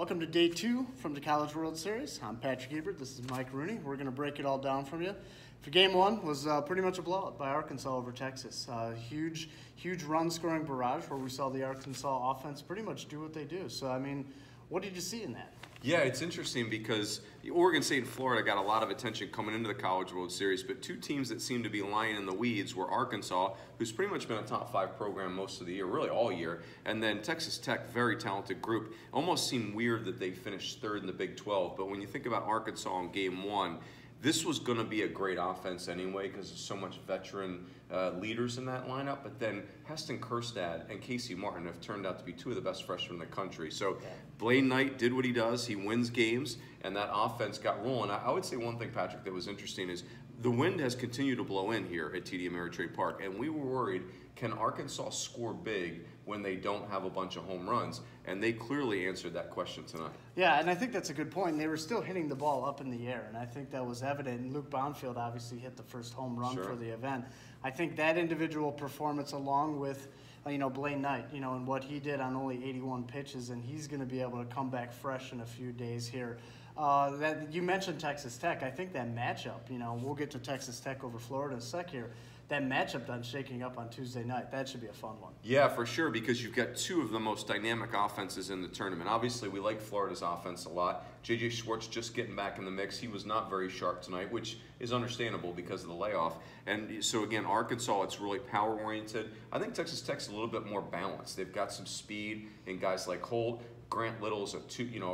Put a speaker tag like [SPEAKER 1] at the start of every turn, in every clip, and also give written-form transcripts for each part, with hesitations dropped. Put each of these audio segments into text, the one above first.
[SPEAKER 1] Welcome to day 2 from the College World Series. I'm Patrick Ebert. This is Mike Rooney. We're going to break it all down from you. For game 1 was pretty much a blowout by Arkansas over Texas. Huge run-scoring barrage where we saw the Arkansas offense pretty much do what they do. So, I mean, what did you see in that?
[SPEAKER 2] Yeah, it's interesting because Oregon State and Florida got a lot of attention coming into the College World Series, but two teams that seemed to be lying in the weeds were Arkansas, who's pretty much been a top 5 program most of the year, really all year, and then Texas Tech, very talented group. Almost seemed weird that they finished 3rd in the Big 12, but when you think about Arkansas in game 1, this was going to be a great offense anyway because there's so much veteran leaders in that lineup. But then Heston Kjerstad and Casey Martin have turned out to be 2 of the best freshmen in the country. So Blaine Knight did what he does. He wins games, and that offense got rolling. I would say one thing, Patrick, that was interesting is the wind has continued to blow in here at TD Ameritrade Park, and we were worried, can Arkansas score big when they don't have a bunch of home runs? And they clearly answered that question tonight.
[SPEAKER 1] Yeah, and I think that's a good point. They were still hitting the ball up in the air, and I think that was evident. And Luke Bonfield obviously hit the first home run for the event. I think that individual performance along with Blaine Knight, and what he did on only 81 pitches, and he's going to be able to come back fresh in a few days here. That you mentioned Texas Tech. I think that matchup, we'll get to Texas Tech over Florida in a sec here. That matchup done shaking up on Tuesday night, that should be a fun one.
[SPEAKER 2] Yeah, for sure, because you've got 2 of the most dynamic offenses in the tournament. Obviously, we like Florida's offense a lot. J.J. Schwartz just getting back in the mix. He was not very sharp tonight, which is understandable because of the layoff. And so, again, Arkansas, it's really power-oriented. I think Texas Tech's a little bit more balanced. They've got some speed in guys like Holt. Grant Little's a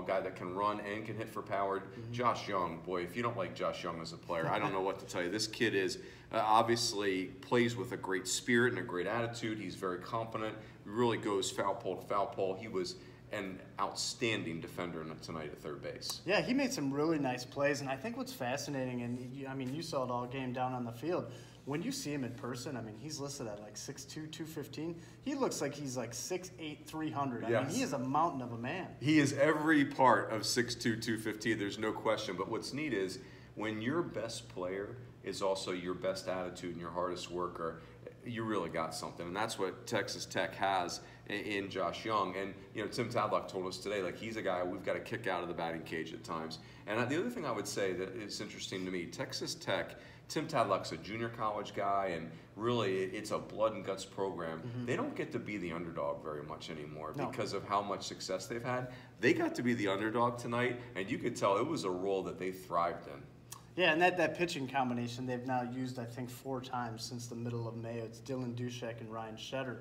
[SPEAKER 2] guy that can run and can hit for power. Josh Young, boy, if you don't like Josh Young as a player, I don't know what to tell you. This kid is obviously plays with a great spirit and a great attitude. He's very confident. Really goes foul pole to foul pole. He was an outstanding defender tonight at third base.
[SPEAKER 1] Yeah, he made some really nice plays, and I think what's fascinating, and you saw it all game down on the field, when you see him in person, he's listed at like 6'2", 215. He looks like he's like 6'8", 300. He is a mountain of a man.
[SPEAKER 2] He is every part of 6'2", 215. There's no question. But what's neat is when your best player is also your best attitude and your hardest worker, you really got something. And that's what Texas Tech has in Josh Young. And, Tim Tadlock told us today, he's a guy we've got to kick out of the batting cage at times. And the other thing I would say that is interesting to me, Texas Tech, Tim Tadlock's a junior college guy, and really it's a blood and guts program. They don't get to be the underdog very much anymore because of how much success they've had. They got to be the underdog tonight, and you could tell it was a role that they thrived in.
[SPEAKER 1] Yeah, and that pitching combination they've now used, I think, 4 times since the middle of May. It's Dylan Dushek and Ryan Shetter.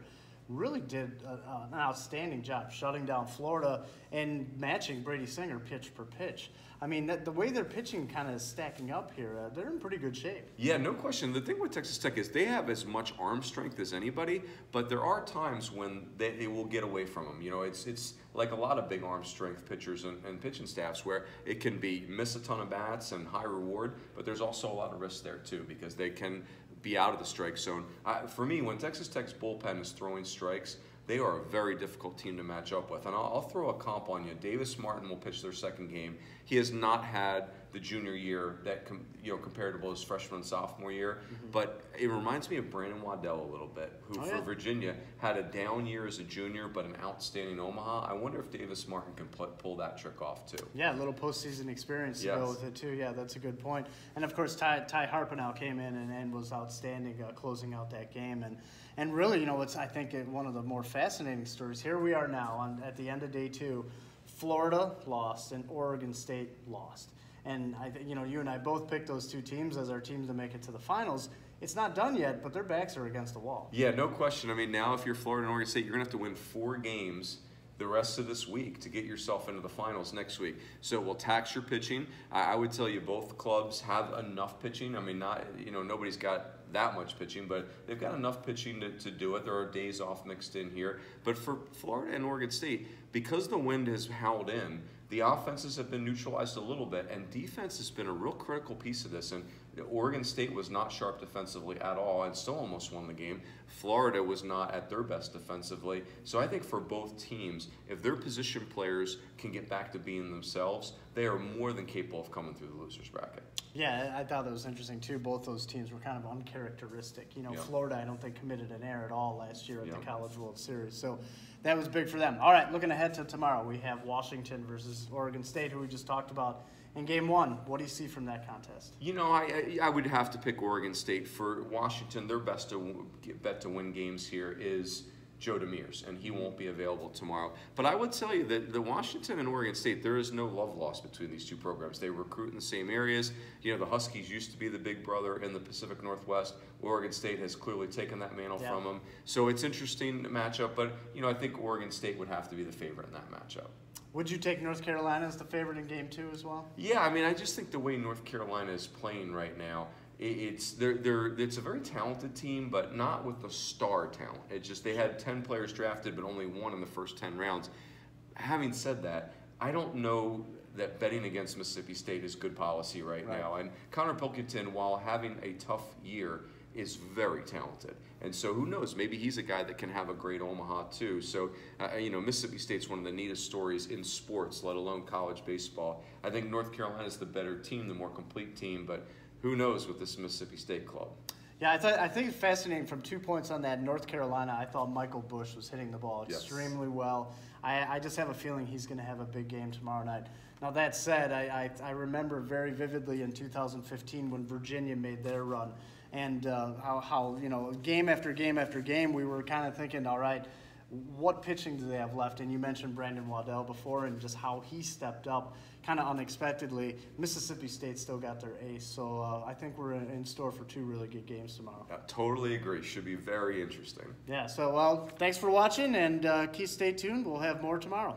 [SPEAKER 1] Really did an outstanding job shutting down Florida and matching Brady Singer pitch per pitch. The way they're pitching kind of stacking up here, they're in pretty good shape.
[SPEAKER 2] Yeah, no question. The thing with Texas Tech is they have as much arm strength as anybody, but there are times when they will get away from them. It's like a lot of big arm strength pitchers and pitching staffs where it can be miss a ton of bats and high reward, but there's also a lot of risk there too because they can be out of the strike zone. For me, when Texas Tech's bullpen is throwing strikes, they are a very difficult team to match up with. And I'll throw a comp on you. Davis Martin will pitch their second game. He has not had the junior year that compared to his freshman and sophomore year, but it reminds me of Brandon Waddell a little bit, who for Virginia had a down year as a junior, but an outstanding Omaha. I wonder if Davis Martin can pull that trick off too.
[SPEAKER 1] Yeah, a little postseason experience to go with it too. Yeah, that's a good point. And of course, Ty Harpenow came in and was outstanding closing out that game. And really, it's I think one of the more fascinating stories. Here we are now at the end of day 2. Florida lost and Oregon State lost. And you and I both picked those 2 teams as our teams to make it to the finals. It's not done yet, but their backs are against the wall.
[SPEAKER 2] Yeah, no question. Now if you're Florida and Oregon State, you're going to have to win 4 games the rest of this week to get yourself into the finals next week. So it will tax your pitching. I would tell you both clubs have enough pitching. Nobody's got that much pitching, but they've got enough pitching to do it. There are days off mixed in here. But for Florida and Oregon State, because the wind has howled in, the offenses have been neutralized a little bit, and defense has been a real critical piece of this. And Oregon State was not sharp defensively at all and still almost won the game. Florida was not at their best defensively. So I think for both teams, if their position players can get back to being themselves, they are more than capable of coming through the losers bracket.
[SPEAKER 1] Yeah, I thought that was interesting too. Both those teams were kind of uncharacteristic. You know,
[SPEAKER 2] Yeah.
[SPEAKER 1] Florida, I don't think committed an error at all last year at
[SPEAKER 2] Yeah.
[SPEAKER 1] the College World Series. So that was big for them. All right, looking ahead to tomorrow, we have Washington versus Oregon State, who we just talked about in Game 1. What do you see from that contest?
[SPEAKER 2] You know, I would have to pick Oregon State. For Washington, their best bet to win games here is Joe Demers, and he won't be available tomorrow. But I would tell you that the Washington and Oregon State, there is no love lost between these two programs. They recruit in the same areas. You know, the Huskies used to be the big brother in the Pacific Northwest. Oregon State has clearly taken that mantle from them. So it's interesting matchup, but, you know, I think Oregon State would have to be the favorite in that matchup.
[SPEAKER 1] Would you take North Carolina as the favorite in Game 2 as well?
[SPEAKER 2] Yeah, I mean, I just think the way North Carolina is playing right now, it's a very talented team, but not with the star talent. It's just they had 10 players drafted, but only one in the first 10 rounds. Having said that, I don't know that betting against Mississippi State is good policy right now. And Connor Pilkington, while having a tough year, is very talented. And so who knows, maybe he's a guy that can have a great Omaha too. So, you know, Mississippi State's one of the neatest stories in sports, let alone college baseball. I think North Carolina's the better team, the more complete team, but who knows with this Mississippi State club.
[SPEAKER 1] Yeah, I think it's fascinating from 2 points on that. North Carolina, I thought Michael Bush was hitting the ball extremely well. I just have a feeling he's going to have a big game tomorrow night. Now, that said, I remember very vividly in 2015 when Virginia made their run. And how you know, game after game after game, we were kind of thinking, all right, what pitching do they have left? And you mentioned Brandon Waddell before and just how he stepped up kind of unexpectedly. Mississippi State still got their ace. So I think we're in store for 2 really good games tomorrow.
[SPEAKER 2] I totally agree. Should be very interesting.
[SPEAKER 1] Yeah, so, well, thanks for watching, and stay tuned. We'll have more tomorrow.